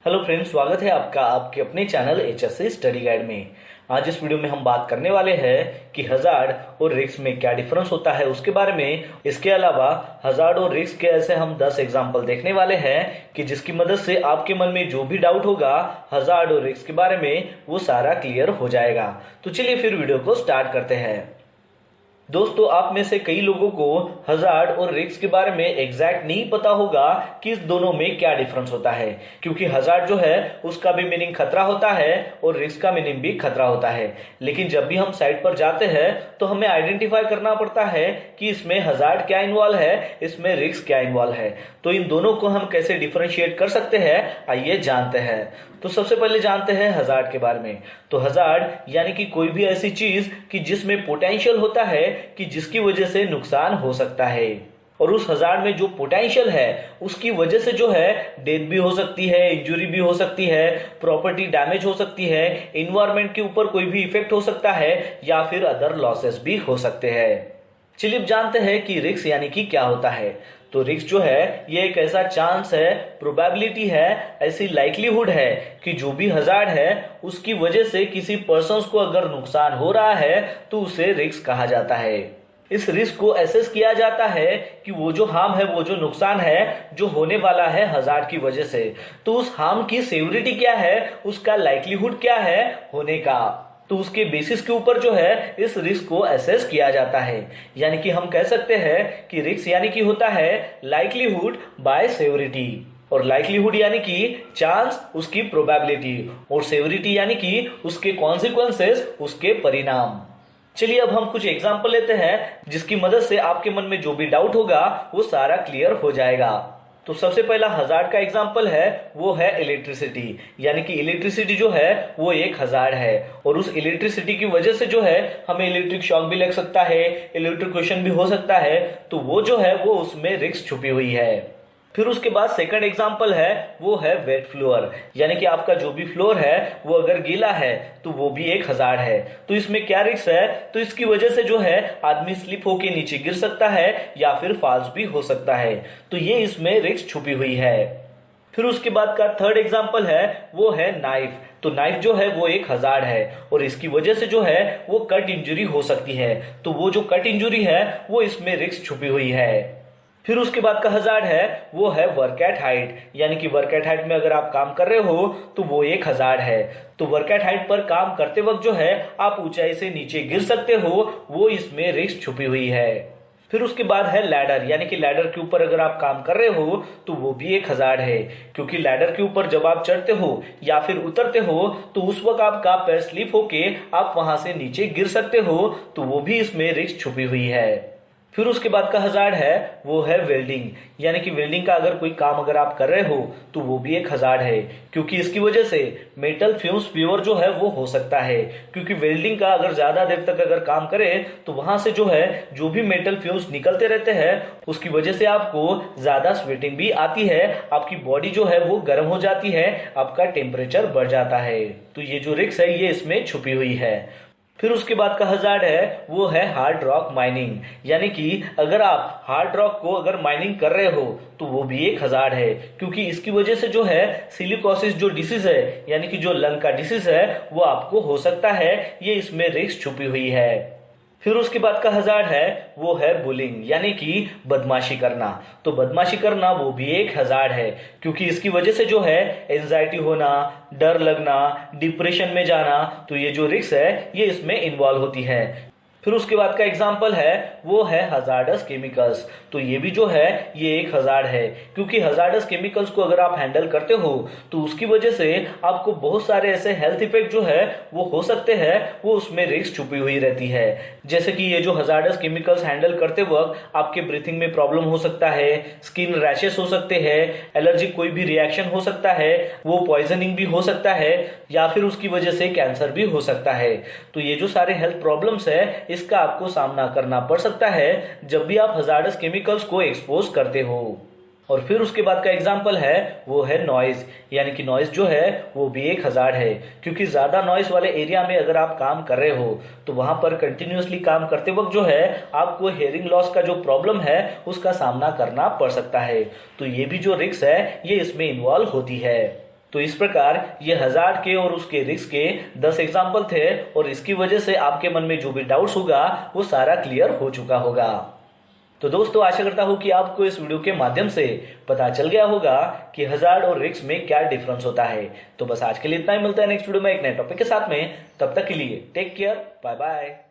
Hello friends, स्वागत है आपका आपके अपने चैनल HSC स्टडी गाइड में। आज इस वीडियो में हम बात करने वाले हैं कि हजार्ड और रिस्क में क्या डिफरेंस होता है उसके बारे में। इसके अलावा हजार्ड और रिस्क के ऐसे हम 10 एग्जांपल देखने वाले हैं कि जिसकी मदद से आपके मन में जो भी डाउट होगा हजार्ड और रिस्क के बारे में वो सारा क्लियर हो जाएगा। तो चलिए फिर वीडियो को स्टार्ट करते हैं। दोस्तों, आप में से कई लोगों को हजार्ड और रिस्क के बारे में एग्जैक्ट नहीं पता होगा कि इस दोनों में क्या डिफरेंस होता है, क्योंकि हजार्ड जो है उसका भी मीनिंग खतरा होता है और रिस्क का मीनिंग भी खतरा होता है। लेकिन जब भी हम साइट पर जाते हैं तो हमें आइडेंटिफाई करना पड़ता है कि इसमें हजार्ड क्या इन्वॉल्व है, इसमें रिस्क क्या इन्वॉल्व है। तो इन दोनों को हम कैसे डिफरेंशिएट कर सकते हैं, आइए जानते हैं। तो सबसे पहले जानते हैं हजार्ड के बारे में। तो हजार्ड यानी कि कोई भी ऐसी चीज कि जिसमें पोटेंशियल होता है कि जिसकी वजह से नुकसान हो सकता है, और उस हजार्ड में जो पोटेंशियल है उसकी वजह से जो है डेथ भी हो सकती है, इंजरी भी हो सकती है, प्रॉपर्टी डैमेज हो सकती है, इन्वायरमेंट के ऊपर कोई भी इफेक्ट हो सकता है या फिर अदर लॉसेस भी हो सकते हैं। चलिए अब जानते हैं कि रिस्क यानी कि क्या होता है। तो रिस्क जो है ये एक ऐसा चांस है, प्रोबेबिलिटी है, ऐसी लाइक्लीहुड है कि जो भी हजार्ड है उसकी वजह से किसी पर्सन को अगर नुकसान हो रहा है तो उसे रिस्क कहा जाता है। इस रिस्क को एसेस किया जाता है कि वो जो हार्म है, वो जो नुकसान है जो होने वाला है हजार्ड की वजह से, तो उस हार्म की सेवरिटी क्या है, उसका लाइक्लीहुड क्या है होने का, तो उसके बेसिस के ऊपर जो है इस रिस्क को एसेस किया जाता है। यानी कि हम कह सकते हैं कि रिस्क यानी कि होता है लाइक्लीहुड बाय सेवरिटी, और लाइक्लीहुड यानी कि चांस, उसकी प्रोबेबिलिटी, और सेवरिटी यानी कि उसके कॉन्सिक्वेंसेस, उसके परिणाम। चलिए अब हम कुछ एग्जांपल लेते हैं जिसकी मदद से आपके मन में जो भी डाउट होगा वो सारा क्लियर हो जाएगा। तो सबसे पहला हजार्ड का एग्जांपल है वो है इलेक्ट्रिसिटी। यानी कि इलेक्ट्रिसिटी जो है वो एक हजार्ड है, और उस इलेक्ट्रिसिटी की वजह से जो है हमें इलेक्ट्रिक शॉक भी लग सकता है, इलेक्ट्रिक्यूशन भी हो सकता है, तो वो जो है वो उसमें रिस्क छुपी हुई है। फिर उसके बाद सेकंड एग्जांपल है वो है वेट फ्लोर। यानी कि आपका जो भी फ्लोर है वो अगर गीला है तो वो भी एक हजार्ड है। तो इसमें क्या रिस्क है, तो इसकी वजह से जो है आदमी स्लिप होके नीचे गिर सकता है या फिर फॉल्स भी हो सकता है, तो ये इसमें रिस्क छुपी हुई है। फिर उसके बाद का थर्ड एग्जांपल है वो है नाइफ। तो नाइफ जो है वो एक हजार्ड है, और इसकी वजह से जो है वो कट इंजरी हो सकती है, तो वो जो कट इंजरी है वो इसमें रिस्क छुपी हुई है। फिर उसके बाद का हजार्ड है वो है वर्क एट हाइट। यानी कि वर्क एट हाइट में अगर आप काम कर रहे हो तो वो एक हजार्ड है। तो वर्क एट हाइट पर काम करते वक्त जो है आप ऊंचाई से नीचे गिर सकते हो, वो इसमें रिस्क छुपी हुई है। फिर उसके बाद है लैडर। यानी कि लैडर के ऊपर अगर आप काम कर रहे हो तो वो भी एक हजार्ड है, क्योंकि लैडर के ऊपर जब आप चढ़ते हो या फिर उतरते हो तो उस वक्त आपका पैर स्लिप होके आप वहां से नीचे गिर सकते हो, तो वो भी इसमें रिस्क छुपी हुई है। फिर उसके बाद का हजार्ड है वो है वेल्डिंग। यानी कि वेल्डिंग का अगर कोई काम अगर आप कर रहे हो तो वो भी एक हजार्ड है, क्योंकि इसकी वजह से मेटल फ्यूम्स प्योर जो है वो हो सकता है, क्योंकि वेल्डिंग का अगर ज्यादा देर तक अगर काम करे तो वहां से जो है जो भी मेटल फ्यूम्स निकलते रहते हैं उसकी वजह से आपको ज्यादा स्वेटिंग भी आती है, आपकी बॉडी जो है वो गर्म हो जाती है, आपका टेम्परेचर बढ़ जाता है। तो ये जो रिस्क है ये इसमें छुपी हुई है। फिर उसके बाद का हजार्ड है वो है हार्ड रॉक माइनिंग। यानी कि अगर आप हार्ड रॉक को अगर माइनिंग कर रहे हो तो वो भी एक हजार्ड है, क्योंकि इसकी वजह से जो है सिलिकोसिस जो डिसीज है, यानी कि जो लंग का डिसीज है वो आपको हो सकता है, ये इसमें रिस्क छुपी हुई है। फिर उसके बाद का हजार्ड है वो है बुलिंग। यानी कि बदमाशी करना। तो बदमाशी करना वो भी एक हजार्ड है, क्योंकि इसकी वजह से जो है एंजाइटी होना, डर लगना, डिप्रेशन में जाना, तो ये जो रिस्क है ये इसमें इन्वॉल्व होती है। फिर उसके बाद का एग्जाम्पल है वो है हजार्डस केमिकल्स। तो ये भी जो है ये एक हजार्ड है, क्योंकि हजार्डस केमिकल्स को अगर आप हैंडल करते हो तो उसकी वजह से आपको बहुत सारे ऐसे हेल्थ इफेक्ट जो है वो हो सकते हैं, वो उसमें रिस्क छुपी हुई रहती है। जैसे कि ये जो हजार्डस केमिकल्स हैंडल करते वक्त आपके ब्रीथिंग में प्रॉब्लम हो सकता है, स्किन रैशेस हो सकते हैं, एलर्जिक कोई भी रिएक्शन हो सकता है, वो पॉइजनिंग भी हो सकता है, या फिर उसकी वजह से कैंसर भी हो सकता है। तो ये जो सारे हेल्थ प्रॉब्लम्स है इसका आपको सामना करना पड़ सकता है जब भी आप हजार्डस केमिकल्स को एक्सपोज करते हो। और फिर उसके बाद का एग्जाम्पल है वो है नॉइज। यानी कि नॉइज जो है वो भी एक हजार्ड है, क्योंकि ज्यादा नॉइज वाले एरिया में अगर आप काम कर रहे हो तो वहां पर कंटिन्यूअसली काम करते वक्त जो है आपको हेयरिंग लॉस का जो प्रॉब्लम है उसका सामना करना पड़ सकता है। तो ये भी जो रिस्क है ये इसमें इन्वॉल्व होती है। तो इस प्रकार ये हजार्ड के और उसके रिस्क के 10 एग्जाम्पल थे और इसकी वजह से आपके मन में जो भी डाउट्स होगा वो सारा क्लियर हो चुका होगा। तो दोस्तों आशा करता हूं कि आपको इस वीडियो के माध्यम से पता चल गया होगा कि हजार्ड और रिस्क में क्या डिफरेंस होता है। तो बस आज के लिए इतना ही, मिलता है नेक्स्ट वीडियो में एक नए टॉपिक के साथ में। तब तक के लिए टेक केयर, बाय बाय।